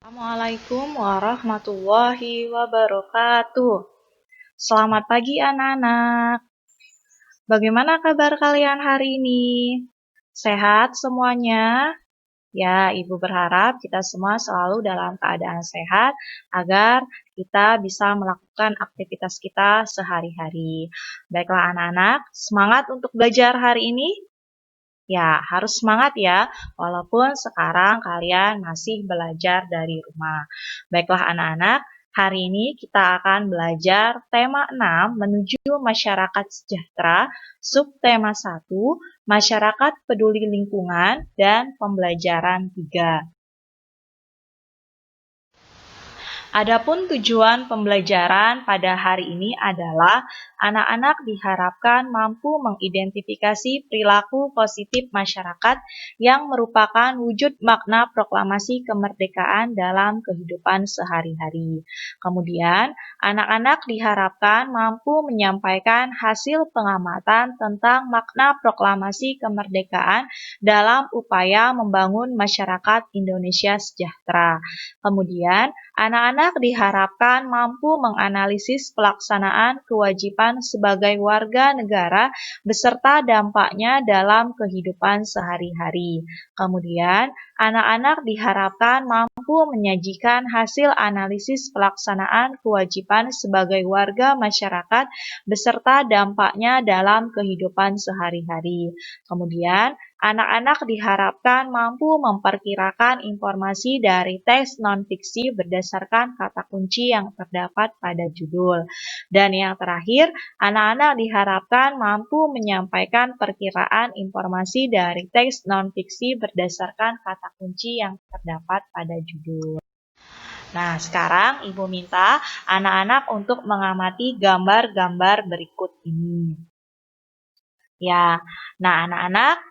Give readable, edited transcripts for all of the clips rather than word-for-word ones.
Assalamualaikum warahmatullahi wabarakatuh. Selamat pagi anak-anak. Bagaimana kabar kalian hari ini? Sehat semuanya? Ya, Ibu berharap kita semua selalu dalam keadaan sehat agar kita bisa melakukan aktivitas kita sehari-hari. Baiklah anak-anak, semangat untuk belajar hari ini? Ya, harus semangat ya, walaupun sekarang kalian masih belajar dari rumah. Baiklah anak-anak, hari ini kita akan belajar tema 6 menuju masyarakat sejahtera, subtema 1, masyarakat peduli lingkungan, dan pembelajaran 3. Adapun tujuan pembelajaran pada hari ini adalah anak-anak diharapkan mampu mengidentifikasi perilaku positif masyarakat yang merupakan wujud makna proklamasi kemerdekaan dalam kehidupan sehari-hari. Kemudian, anak-anak diharapkan mampu menyampaikan hasil pengamatan tentang makna proklamasi kemerdekaan dalam upaya membangun masyarakat Indonesia sejahtera. Kemudian, anak-anak diharapkan mampu menganalisis pelaksanaan kewajiban sebagai warga negara beserta dampaknya dalam kehidupan sehari-hari. Kemudian, anak-anak diharapkan mampu menyajikan hasil analisis pelaksanaan kewajiban sebagai warga masyarakat beserta dampaknya dalam kehidupan sehari-hari. Kemudian, anak-anak diharapkan mampu memperkirakan informasi dari teks non-fiksi berdasarkan kata kunci yang terdapat pada judul. Dan yang terakhir, anak-anak diharapkan mampu menyampaikan perkiraan informasi dari teks non-fiksi berdasarkan kata kunci yang terdapat pada judul. Nah, sekarang Ibu minta anak-anak untuk mengamati gambar-gambar berikut ini. Ya, nah anak-anak,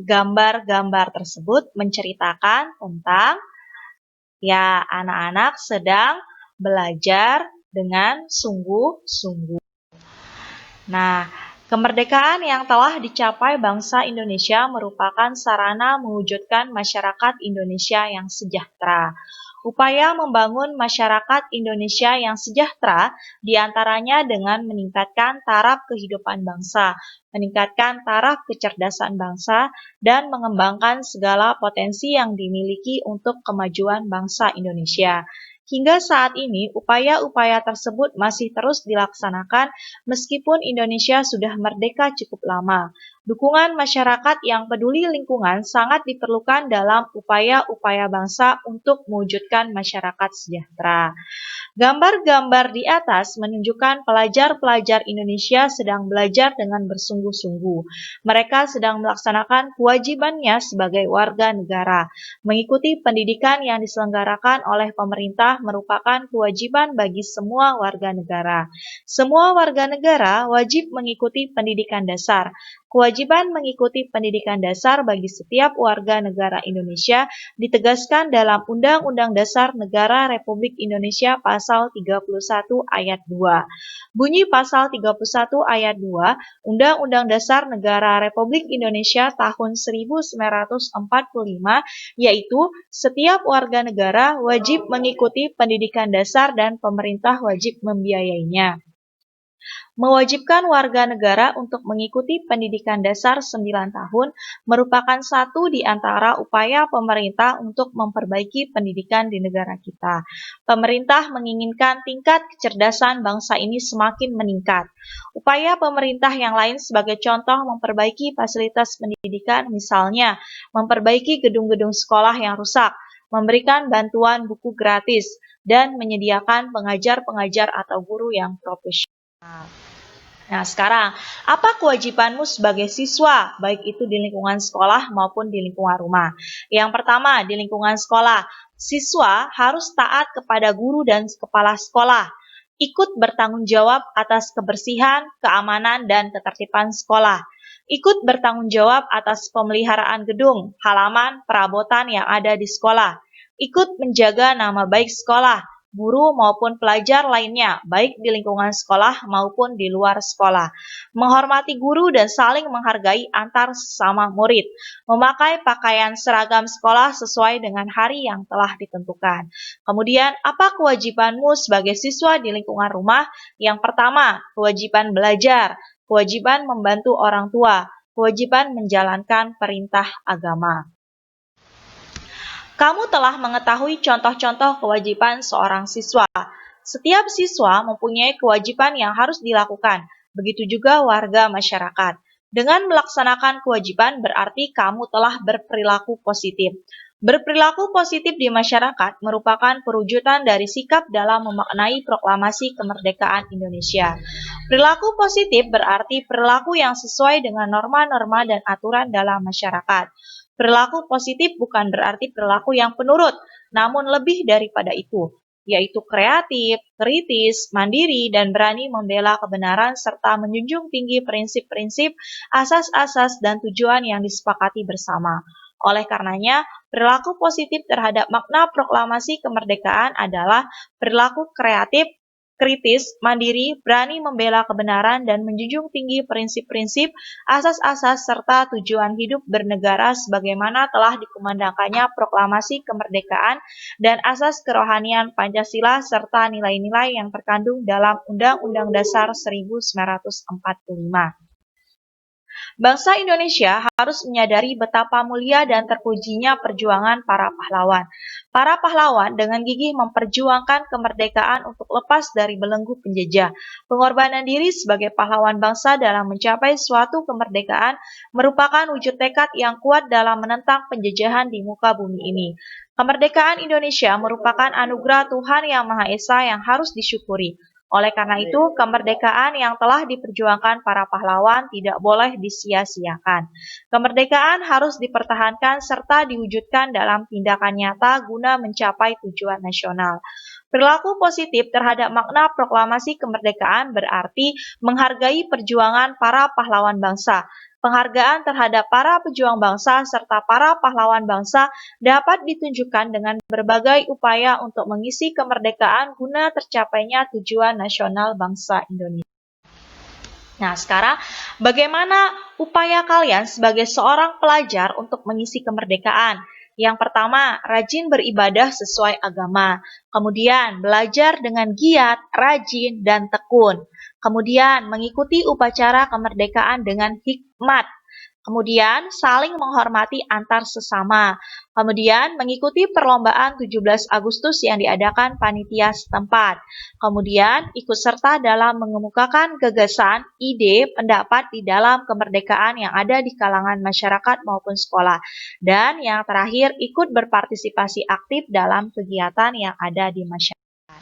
gambar-gambar tersebut menceritakan tentang anak-anak sedang belajar dengan sungguh-sungguh. Nah, kemerdekaan yang telah dicapai bangsa Indonesia merupakan sarana mewujudkan masyarakat Indonesia yang sejahtera. Upaya membangun masyarakat Indonesia yang sejahtera diantaranya dengan meningkatkan taraf kehidupan bangsa, meningkatkan taraf kecerdasan bangsa, dan mengembangkan segala potensi yang dimiliki untuk kemajuan bangsa Indonesia. Hingga saat ini, upaya-upaya tersebut masih terus dilaksanakan meskipun Indonesia sudah merdeka cukup lama. Dukungan masyarakat yang peduli lingkungan sangat diperlukan dalam upaya-upaya bangsa untuk mewujudkan masyarakat sejahtera. Gambar-gambar di atas menunjukkan pelajar-pelajar Indonesia sedang belajar dengan bersungguh-sungguh. Mereka sedang melaksanakan kewajibannya sebagai warga negara. Mengikuti pendidikan yang diselenggarakan oleh pemerintah merupakan kewajiban bagi semua warga negara. Semua warga negara wajib mengikuti pendidikan dasar. Kewajiban mengikuti pendidikan dasar bagi setiap warga negara Indonesia ditegaskan dalam Undang-Undang Dasar Negara Republik Indonesia Pasal 31 Ayat 2. Bunyi Pasal 31 Ayat 2 Undang-Undang Dasar Negara Republik Indonesia tahun 1945 yaitu setiap warga negara wajib mengikuti pendidikan dasar dan pemerintah wajib membiayainya. Mewajibkan warga negara untuk mengikuti pendidikan dasar 9 tahun merupakan satu di antara upaya pemerintah untuk memperbaiki pendidikan di negara kita. Pemerintah menginginkan tingkat kecerdasan bangsa ini semakin meningkat. Upaya pemerintah yang lain sebagai contoh memperbaiki fasilitas pendidikan misalnya memperbaiki gedung-gedung sekolah yang rusak, memberikan bantuan buku gratis, dan menyediakan pengajar-pengajar atau guru yang profesional. Nah, sekarang, apa kewajibanmu sebagai siswa, baik itu di lingkungan sekolah maupun di lingkungan rumah? Yang pertama, di lingkungan sekolah, siswa harus taat kepada guru dan kepala sekolah, ikut bertanggung jawab atas kebersihan, keamanan, dan ketertiban sekolah, ikut bertanggung jawab atas pemeliharaan gedung, halaman, perabotan yang ada di sekolah, ikut menjaga nama baik sekolah, guru maupun pelajar lainnya, baik di lingkungan sekolah maupun di luar sekolah. Menghormati guru dan saling menghargai antar sesama murid. Memakai pakaian seragam sekolah sesuai dengan hari yang telah ditentukan. Kemudian, apa kewajibanmu sebagai siswa di lingkungan rumah? Yang pertama, kewajiban belajar, kewajiban membantu orang tua, kewajiban menjalankan perintah agama. Kamu telah mengetahui contoh-contoh kewajiban seorang siswa. Setiap siswa mempunyai kewajiban yang harus dilakukan, begitu juga warga masyarakat. Dengan melaksanakan kewajiban berarti kamu telah berperilaku positif. Berperilaku positif di masyarakat merupakan perwujudan dari sikap dalam memaknai proklamasi kemerdekaan Indonesia. Perilaku positif berarti perilaku yang sesuai dengan norma-norma dan aturan dalam masyarakat. Perilaku positif bukan berarti perilaku yang penurut, namun lebih daripada itu, yaitu kreatif, kritis, mandiri, dan berani membela kebenaran serta menjunjung tinggi prinsip-prinsip, asas-asas, dan tujuan yang disepakati bersama. Oleh karenanya, perilaku positif terhadap makna proklamasi kemerdekaan adalah perilaku kreatif, kritis, mandiri, berani membela kebenaran, dan menjunjung tinggi prinsip-prinsip, asas-asas, serta tujuan hidup bernegara sebagaimana telah dikumandangkannya proklamasi kemerdekaan dan asas kerohanian Pancasila serta nilai-nilai yang terkandung dalam Undang-Undang Dasar 1945. Bangsa Indonesia harus menyadari betapa mulia dan terpujinya perjuangan para pahlawan. Para pahlawan dengan gigih memperjuangkan kemerdekaan untuk lepas dari belenggu penjajah. Pengorbanan diri sebagai pahlawan bangsa dalam mencapai suatu kemerdekaan merupakan wujud tekad yang kuat dalam menentang penjajahan di muka bumi ini. Kemerdekaan Indonesia merupakan anugerah Tuhan Yang Maha Esa yang harus disyukuri. Oleh karena itu, kemerdekaan yang telah diperjuangkan para pahlawan tidak boleh disia-siakan. Kemerdekaan harus dipertahankan serta diwujudkan dalam tindakan nyata guna mencapai tujuan nasional. Perilaku positif terhadap makna proklamasi kemerdekaan berarti menghargai perjuangan para pahlawan bangsa. Penghargaan terhadap para pejuang bangsa serta para pahlawan bangsa dapat ditunjukkan dengan berbagai upaya untuk mengisi kemerdekaan guna tercapainya tujuan nasional bangsa Indonesia. Nah, sekarang bagaimana upaya kalian sebagai seorang pelajar untuk mengisi kemerdekaan? Yang pertama, rajin beribadah sesuai agama. Kemudian, belajar dengan giat, rajin, dan tekun. Kemudian, mengikuti upacara kemerdekaan dengan hikmat. Kemudian, saling menghormati antar sesama. Kemudian, mengikuti perlombaan 17 Agustus yang diadakan panitia setempat. Kemudian, ikut serta dalam mengemukakan gagasan, ide, pendapat di dalam kemerdekaan yang ada di kalangan masyarakat maupun sekolah. Dan yang terakhir, ikut berpartisipasi aktif dalam kegiatan yang ada di masyarakat.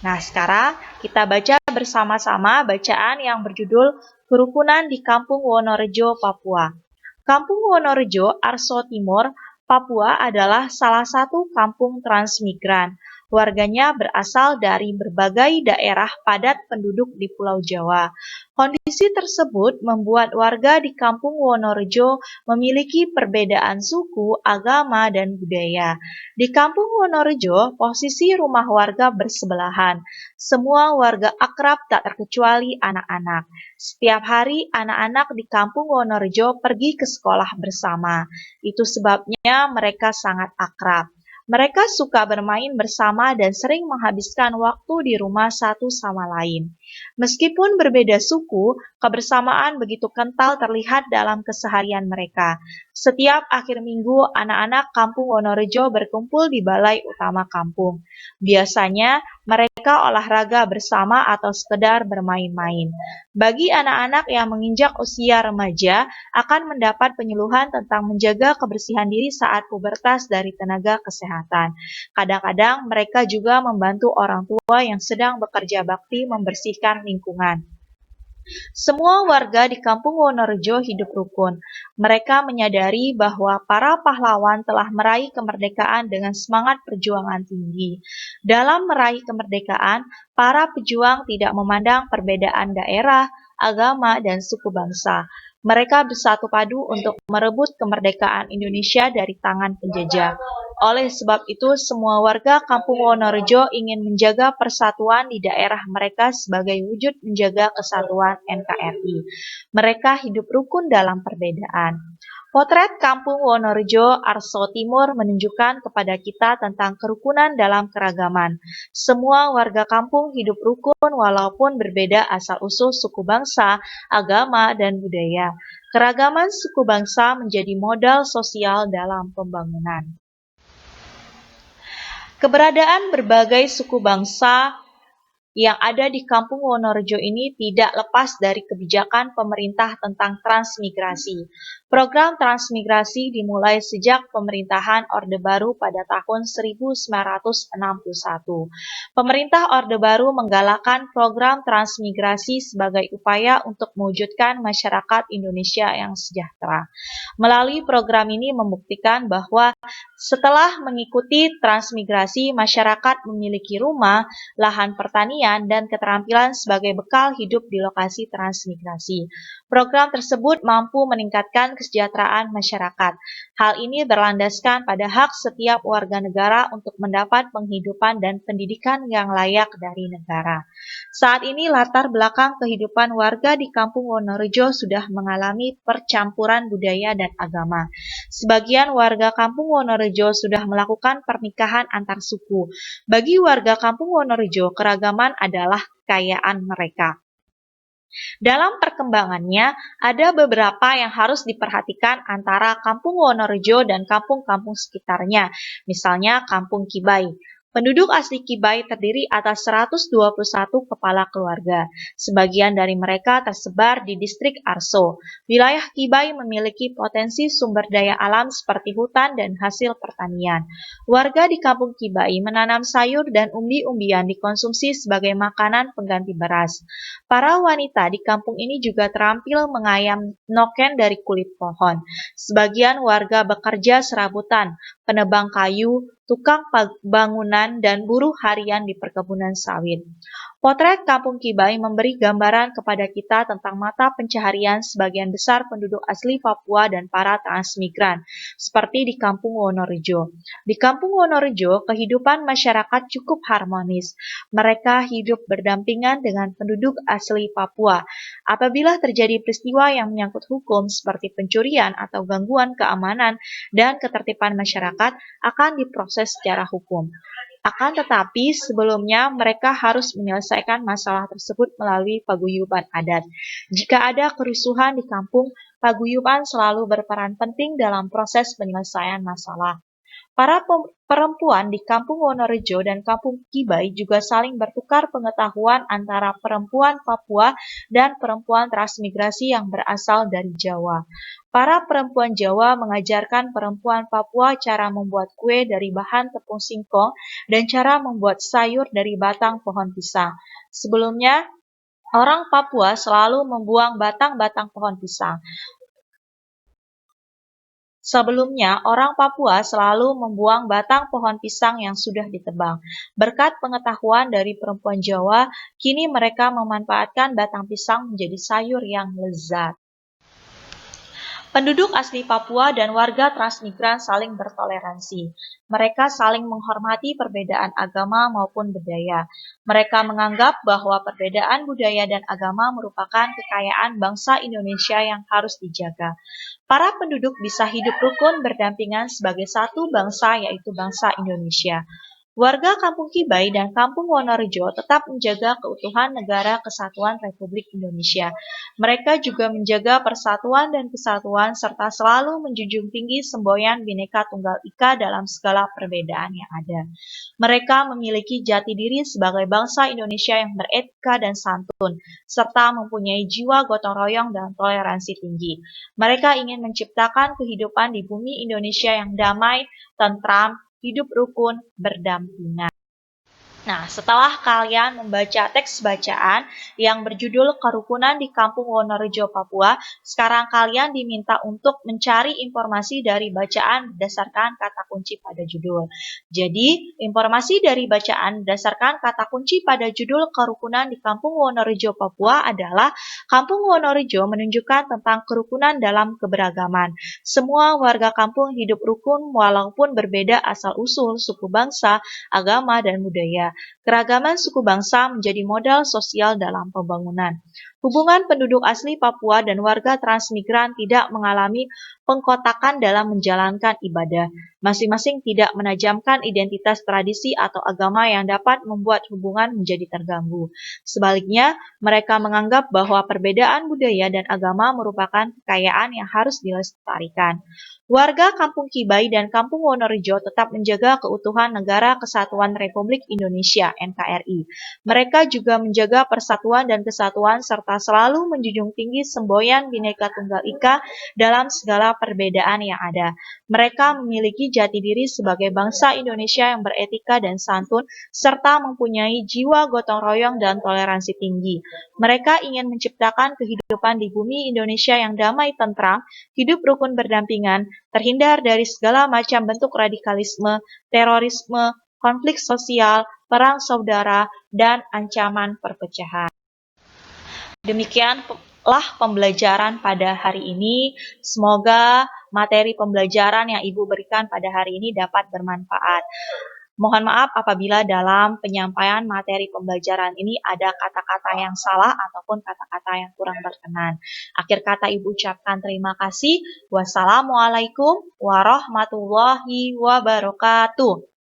Nah, sekarang kita baca bersama-sama bacaan yang berjudul Kerukunan di Kampung Wonorejo, Papua. Kampung Wonorejo, Arso Timur, Papua adalah salah satu kampung transmigran. Warganya berasal dari berbagai daerah padat penduduk di Pulau Jawa. Kondisi tersebut membuat warga di Kampung Wonorejo memiliki perbedaan suku, agama, dan budaya. Di Kampung Wonorejo, posisi rumah warga bersebelahan. Semua warga akrab tak terkecuali anak-anak. Setiap hari anak-anak di Kampung Wonorejo pergi ke sekolah bersama. Itu sebabnya mereka sangat akrab. Mereka suka bermain bersama dan sering menghabiskan waktu di rumah satu sama lain. Meskipun berbeda suku, kebersamaan begitu kental terlihat dalam keseharian mereka. Setiap akhir minggu, anak-anak Kampung Wonorejo berkumpul di balai utama kampung. Biasanya, mereka olahraga bersama atau sekedar bermain-main. Bagi anak-anak yang menginjak usia remaja, akan mendapat penyuluhan tentang menjaga kebersihan diri saat pubertas dari tenaga kesehatan. Kadang-kadang mereka juga membantu orang tua yang sedang bekerja bakti membersihkan lingkungan. Semua warga di Kampung Wonorejo hidup rukun. Mereka menyadari bahwa para pahlawan telah meraih kemerdekaan dengan semangat perjuangan tinggi. Dalam meraih kemerdekaan, para pejuang tidak memandang perbedaan daerah, agama, dan suku bangsa. Mereka bersatu padu untuk merebut kemerdekaan Indonesia dari tangan penjajah. Oleh sebab itu, semua warga Kampung Wonorejo ingin menjaga persatuan di daerah mereka sebagai wujud menjaga kesatuan NKRI. Mereka hidup rukun dalam perbedaan. Potret Kampung Wonorejo Arso Timur menunjukkan kepada kita tentang kerukunan dalam keragaman. Semua warga kampung hidup rukun walaupun berbeda asal-usul suku bangsa, agama, dan budaya. Keragaman suku bangsa menjadi modal sosial dalam pembangunan. Keberadaan berbagai suku bangsa yang ada di Kampung Wonorejo ini tidak lepas dari kebijakan pemerintah tentang transmigrasi. Program transmigrasi dimulai sejak pemerintahan Orde Baru pada tahun 1961. Pemerintah Orde Baru menggalakkan program transmigrasi sebagai upaya untuk mewujudkan masyarakat Indonesia yang sejahtera. Melalui program ini membuktikan bahwa setelah mengikuti transmigrasi, masyarakat memiliki rumah, lahan pertanian, dan keterampilan sebagai bekal hidup di lokasi transmigrasi. Program tersebut mampu meningkatkan kesejahteraan masyarakat. Hal ini berlandaskan pada hak setiap warga negara untuk mendapat penghidupan dan pendidikan yang layak dari negara. Saat ini latar belakang kehidupan warga di Kampung Wonorejo sudah mengalami percampuran budaya dan agama. Sebagian warga Kampung Wonorejo sudah melakukan pernikahan antar suku. Bagi warga Kampung Wonorejo, keragaman adalah kekayaan mereka. Dalam perkembangannya, ada beberapa yang harus diperhatikan antara Kampung Wonorejo dan kampung-kampung sekitarnya, misalnya Kampung Kibai. Penduduk asli Kibai terdiri atas 121 kepala keluarga. Sebagian dari mereka tersebar di distrik Arso. Wilayah Kibai memiliki potensi sumber daya alam seperti hutan dan hasil pertanian. Warga di Kampung Kibai menanam sayur dan umbi-umbian dikonsumsi sebagai makanan pengganti beras. Para wanita di kampung ini juga terampil mengayam noken dari kulit pohon. Sebagian warga bekerja serabutan, penebang kayu, tukang bangunan, dan buruh harian di perkebunan sawit. Potret Kampung Kibai memberi gambaran kepada kita tentang mata pencaharian sebagian besar penduduk asli Papua dan para transmigran, seperti di Kampung Wonorejo. Di Kampung Wonorejo, kehidupan masyarakat cukup harmonis. Mereka hidup berdampingan dengan penduduk asli Papua. Apabila terjadi peristiwa yang menyangkut hukum seperti pencurian atau gangguan keamanan dan ketertiban masyarakat, akan diproses secara hukum. Akan tetapi, sebelumnya mereka harus menyelesaikan masalah tersebut melalui paguyuban adat. Jika ada kerusuhan di kampung, paguyuban selalu berperan penting dalam proses penyelesaian masalah. Para perempuan di Kampung Wonorejo dan Kampung Kibai juga saling bertukar pengetahuan antara perempuan Papua dan perempuan transmigrasi yang berasal dari Jawa. Para perempuan Jawa mengajarkan perempuan Papua cara membuat kue dari bahan tepung singkong dan cara membuat sayur dari batang pohon pisang. Sebelumnya, orang Papua selalu membuang batang-batang pohon pisang. Sebelumnya, orang Papua selalu membuang batang pohon pisang yang sudah ditebang. Berkat pengetahuan dari perempuan Jawa, kini mereka memanfaatkan batang pisang menjadi sayur yang lezat. Penduduk asli Papua dan warga transmigran saling bertoleransi. Mereka saling menghormati perbedaan agama maupun budaya. Mereka menganggap bahwa perbedaan budaya dan agama merupakan kekayaan bangsa Indonesia yang harus dijaga. Para penduduk bisa hidup rukun berdampingan sebagai satu bangsa, yaitu bangsa Indonesia. Warga Kampung Kibai dan Kampung Wonorejo tetap menjaga keutuhan Negara Kesatuan Republik Indonesia. Mereka juga menjaga persatuan dan kesatuan serta selalu menjunjung tinggi semboyan Bhinneka Tunggal Ika dalam segala perbedaan yang ada. Mereka memiliki jati diri sebagai bangsa Indonesia yang beretika dan santun, serta mempunyai jiwa gotong royong dan toleransi tinggi. Mereka ingin menciptakan kehidupan di bumi Indonesia yang damai, tentram, hidup rukun, berdampingan. Nah, setelah kalian membaca teks bacaan yang berjudul Kerukunan di Kampung Wonorejo, Papua, sekarang kalian diminta untuk mencari informasi dari bacaan berdasarkan kata kunci pada judul. Jadi, informasi dari bacaan berdasarkan kata kunci pada judul Kerukunan di Kampung Wonorejo, Papua adalah Kampung Wonorejo menunjukkan tentang kerukunan dalam keberagaman. Semua warga kampung hidup rukun walaupun berbeda asal-usul, suku bangsa, agama, dan budaya. Keragaman suku bangsa menjadi modal sosial dalam pembangunan. Hubungan penduduk asli Papua dan warga transmigran tidak mengalami pengkotakan dalam menjalankan ibadah. Masing-masing tidak menajamkan identitas tradisi atau agama yang dapat membuat hubungan menjadi terganggu. Sebaliknya, mereka menganggap bahwa perbedaan budaya dan agama merupakan kekayaan yang harus dilestarikan. Warga Kampung Kibai dan Kampung Wonorejo tetap menjaga keutuhan Negara Kesatuan Republik Indonesia (NKRI). Mereka juga menjaga persatuan dan kesatuan serta selalu menjunjung tinggi semboyan Bhinneka Tunggal Ika dalam segala perbedaan yang ada. Mereka memiliki jati diri sebagai bangsa Indonesia yang beretika dan santun serta mempunyai jiwa gotong royong dan toleransi tinggi. Mereka ingin menciptakan kehidupan di bumi Indonesia yang damai tentram, hidup rukun berdampingan, terhindar dari segala macam bentuk radikalisme, terorisme, konflik sosial, perang saudara, dan ancaman perpecahan. Demikianlah pembelajaran pada hari ini. Semoga materi pembelajaran yang Ibu berikan pada hari ini dapat bermanfaat. Mohon maaf apabila dalam penyampaian materi pembelajaran ini ada kata-kata yang salah ataupun kata-kata yang kurang berkenan. Akhir kata Ibu ucapkan terima kasih. Wassalamualaikum warahmatullahi wabarakatuh.